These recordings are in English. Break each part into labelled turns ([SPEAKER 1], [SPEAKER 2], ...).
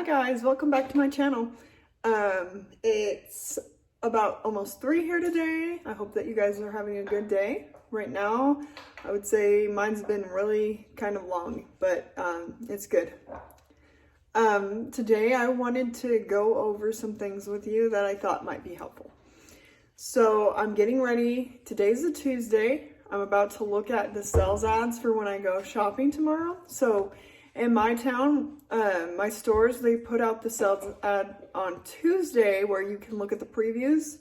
[SPEAKER 1] Hi guys, welcome back to my channel. It's about almost 3 here today. I hope that you guys are having a good day. Right now, I would say mine's been really kind of long, but it's good. Today I wanted to go over some things with you that I thought might be helpful. So I'm getting ready. Today's a Tuesday. I'm about to look at the sales ads for when I go shopping tomorrow. So in my town, my stores, they put out the sales ad on Tuesday where you can look at the previews.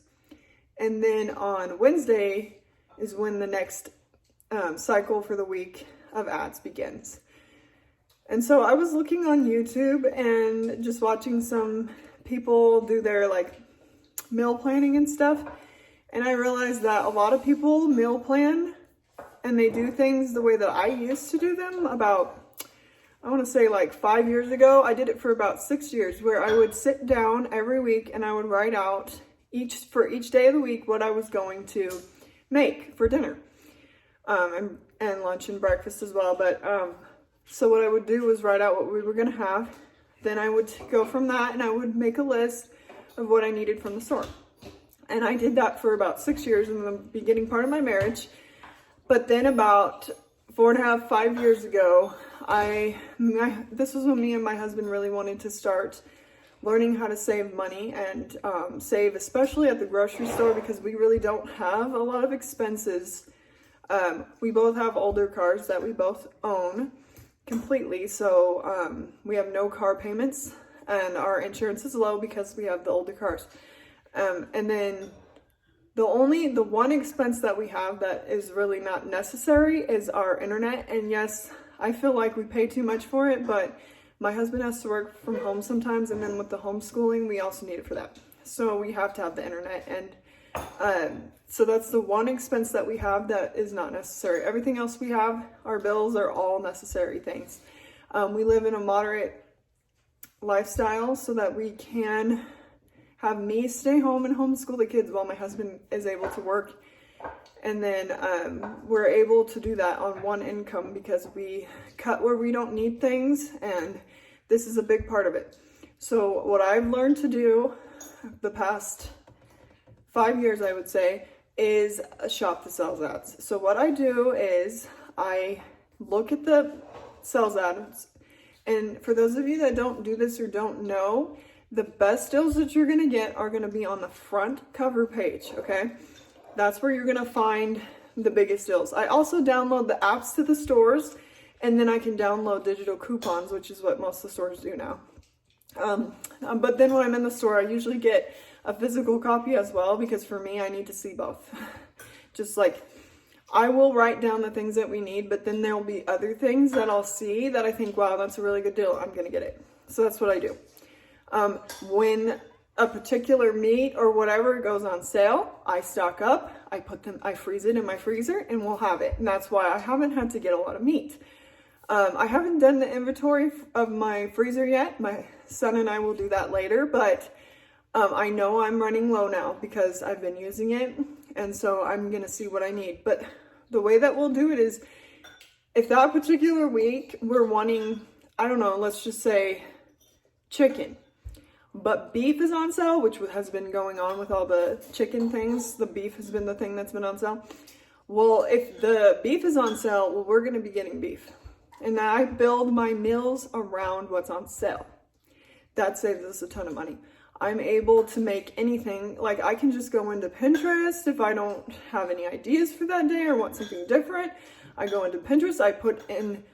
[SPEAKER 1] And then on Wednesday is when the next cycle for the week of ads begins. And so I was looking on YouTube and just watching some people do their meal planning and stuff. And I realized that a lot of people meal plan and they do things the way that I used to do them about, I want to say 5 years ago. I did it for about 6 years where I would sit down every week and I would write out for each day of the week what I was going to make for dinner and lunch and breakfast as well. But so what I would do was write out what we were going to have. Then I would go from that and I would make a list of what I needed from the store. And I did that for about 6 years in the beginning part of my marriage. But then about 4.5, 5 years ago, this was when me and my husband really wanted to start learning how to save money and save, especially at the grocery store, because we really don't have a lot of expenses. We both have older cars that we both own completely, so we have no car payments and our insurance is low because we have the older cars. And then the one expense that we have that is really not necessary is our internet. And yes, I feel like we pay too much for it, but my husband has to work from home sometimes, and then with the homeschooling, we also need it for that. So we have to have the internet, and so that's the one expense that we have that is not necessary. Everything else we have, our bills, are all necessary things. We live in a moderate lifestyle so that we can have me stay home and homeschool the kids while my husband is able to work. And then we're able to do that on one income because we cut where we don't need things, and this is a big part of it. So what I've learned to do the past 5 years, I would say, is shop the sales ads. So what I do is I look at the sales ads, and for those of you that don't do this or don't know, the best deals that you're gonna get are gonna be on the front cover page, okay? That's where you're gonna find the biggest deals. I also download the apps to the stores, and then I can download digital coupons, which is what most of the stores do now. But then when I'm in the store, I usually get a physical copy as well, because for me, I need to see both. Just I will write down the things that we need, but then there'll be other things that I'll see that I think, wow, that's a really good deal, I'm gonna get it. So that's what I do. When a particular meat or whatever goes on sale, I stock up, I freeze it in my freezer, and we'll have it. And that's why I haven't had to get a lot of meat. I haven't done the inventory of my freezer yet. My son and I will do that later, but I know I'm running low now because I've been using it, and so I'm gonna see what I need. But the way that we'll do it is, if that particular week we're wanting, I don't know, let's just say chicken, but beef is on sale, which has been going on with all the chicken things. The beef has been the thing that's been on sale. Well, if the beef is on sale, well, we're going to be getting beef. And I build my meals around what's on sale. That saves us a ton of money. I'm able to make anything. I can just go into Pinterest if I don't have any ideas for that day or want something different. I go into Pinterest, I put in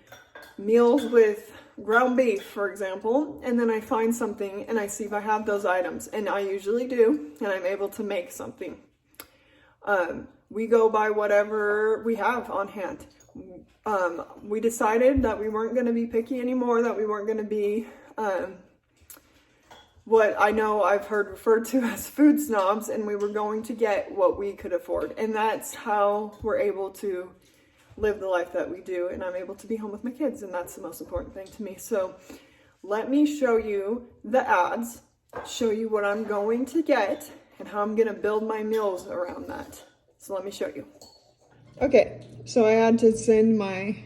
[SPEAKER 1] meals with ground beef, for example, and then I find something and I see if I have those items, and I usually do, and I'm able to make something. We go by whatever we have on hand. We decided that we weren't going to be picky anymore, that we weren't going to be what I know I've heard referred to as food snobs, and we were going to get what we could afford. And that's how we're able to live the life that we do, and I'm able to be home with my kids, and that's the most important thing to me. So let me show you the ads, show you what I'm going to get, and how I'm gonna build my meals around that. So let me show you. Okay, so I had to send my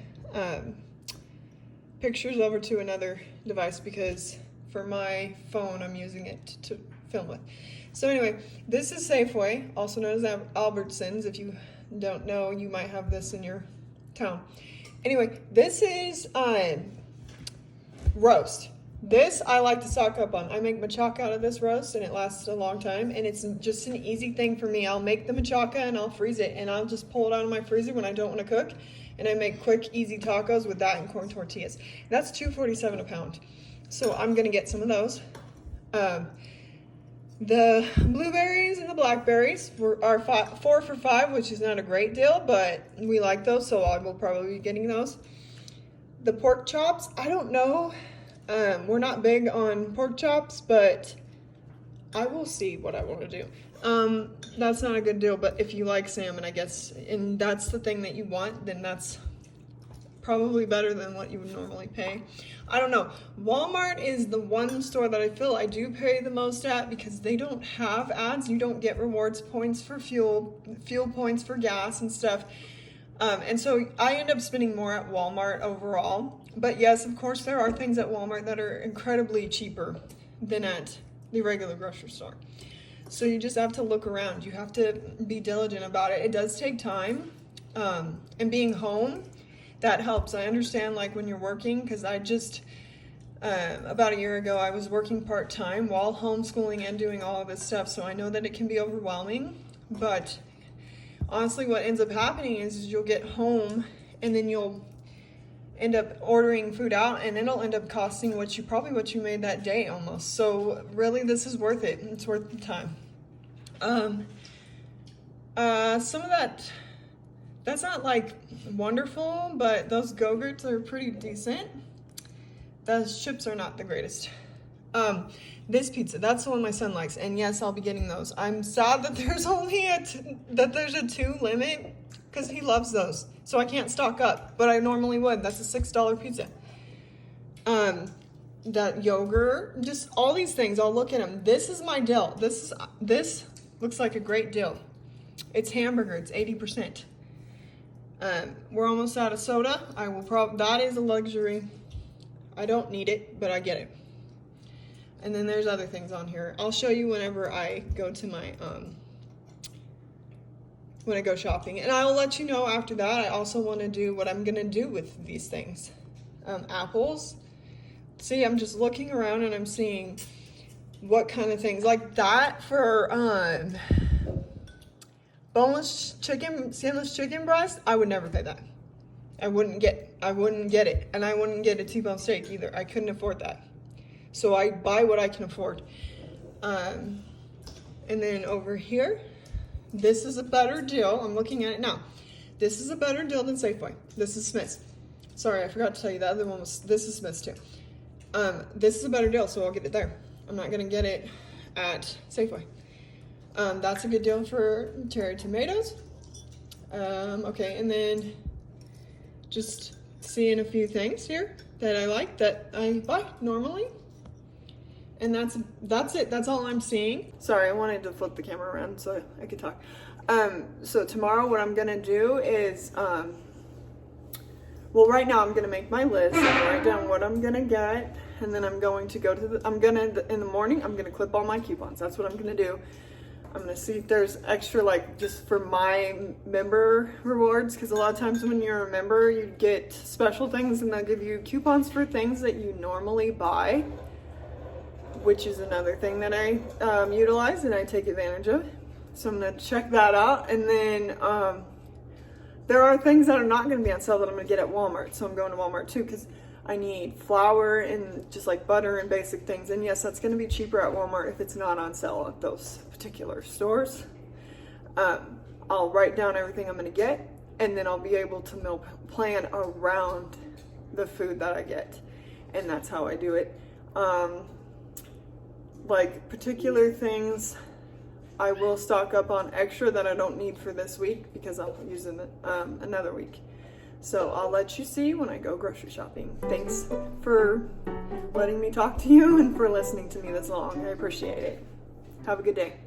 [SPEAKER 1] pictures over to another device because for my phone. I'm using it to film with. So anyway, this is Safeway, also known as Albertsons. If you don't know, you might have this in your town. Anyway, this is roast. This I like to stock up on. I make machaca out of this roast, and it lasts a long time, and it's just an easy thing for me. I'll make the machaca and I'll freeze it, and I'll just pull it out of my freezer when I don't want to cook, and I make quick, easy tacos with that and corn tortillas. That's $2.47 a pound. So I'm gonna get some of those. The blueberries and the blackberries are 4 for $5, which is not a great deal, but we like those, so I will probably be getting those. The pork chops, I don't know. We're not big on pork chops, but I will see what I want to do. That's not a good deal, but if you like salmon, I guess, and that's the thing that you want, then that's probably better than what you would normally pay. I don't know. Walmart is the one store that I feel I do pay the most at because they don't have ads. You don't get rewards points for fuel points for gas and stuff. And so I end up spending more at Walmart overall. But yes, of course, there are things at Walmart that are incredibly cheaper than at the regular grocery store. So you just have to look around. You have to be diligent about it. It does take time. And being home, that helps. I understand, like, when you're working, because I just, about a year ago, I was working part-time while homeschooling and doing all of this stuff, so I know that it can be overwhelming, but honestly, what ends up happening is you'll get home, and then you'll end up ordering food out, and it'll end up costing what you made that day almost. So really, this is worth it. It's worth the time. Some of that's not like wonderful, but those Go-Gurts are pretty decent. Those chips are not the greatest. This pizza, that's the one my son likes, and yes, I'll be getting those. I'm sad that there's only there's a 2 limit, because he loves those, so I can't stock up, but I normally would. That's a $6 pizza. That yogurt, just all these things, I'll look at them. This is my deal. This looks like a great deal. It's hamburger, it's 80%. We're almost out of soda. That is a luxury. I don't need it, but I get it. And then there's other things on here. I'll show you whenever I go to my, when I go shopping. And I'll let you know after that. I also want to do what I'm going to do with these things. Apples. See, I'm just looking around and I'm seeing what kind of things. Like that for, boneless chicken, skinless chicken breast, I would never pay that. I wouldn't get it. And I wouldn't get a T-bone steak either. I couldn't afford that. So I buy what I can afford. And then over here, this is a better deal. I'm looking at it now. This is a better deal than Safeway. This is Smith's. Sorry, I forgot to tell you the other one this is Smith's too. This is a better deal, so I'll get it there. I'm not gonna get it at Safeway. That's a good deal for cherry tomatoes. Okay, and then just seeing a few things here that I like that I buy normally. And that's it. That's all I'm seeing. Sorry, I wanted to flip the camera around so I could talk. So tomorrow what I'm gonna do is, well, right now I'm gonna make my list and write down what I'm gonna get, and then I'm going to go to in the morning, I'm gonna clip all my coupons. That's what I'm gonna do. I'm gonna see if there's extra, like, just for my member rewards, because a lot of times when you're a member, you get special things and they'll give you coupons for things that you normally buy, which is another thing that I utilize and I take advantage of. So I'm gonna check that out. And then there are things that are not gonna be on sale that I'm gonna get at Walmart. So I'm going to Walmart too, because I need flour and just like butter and basic things. And yes, that's gonna be cheaper at Walmart if it's not on sale at those particular stores. I'll write down everything I'm gonna get, and then I'll be able to meal plan around the food that I get. And that's how I do it. Like particular things, I will stock up on extra that I don't need for this week because I'll use them another week. So I'll let you see when I go grocery shopping. Thanks for letting me talk to you and for listening to me this long. I appreciate it. Have a good day.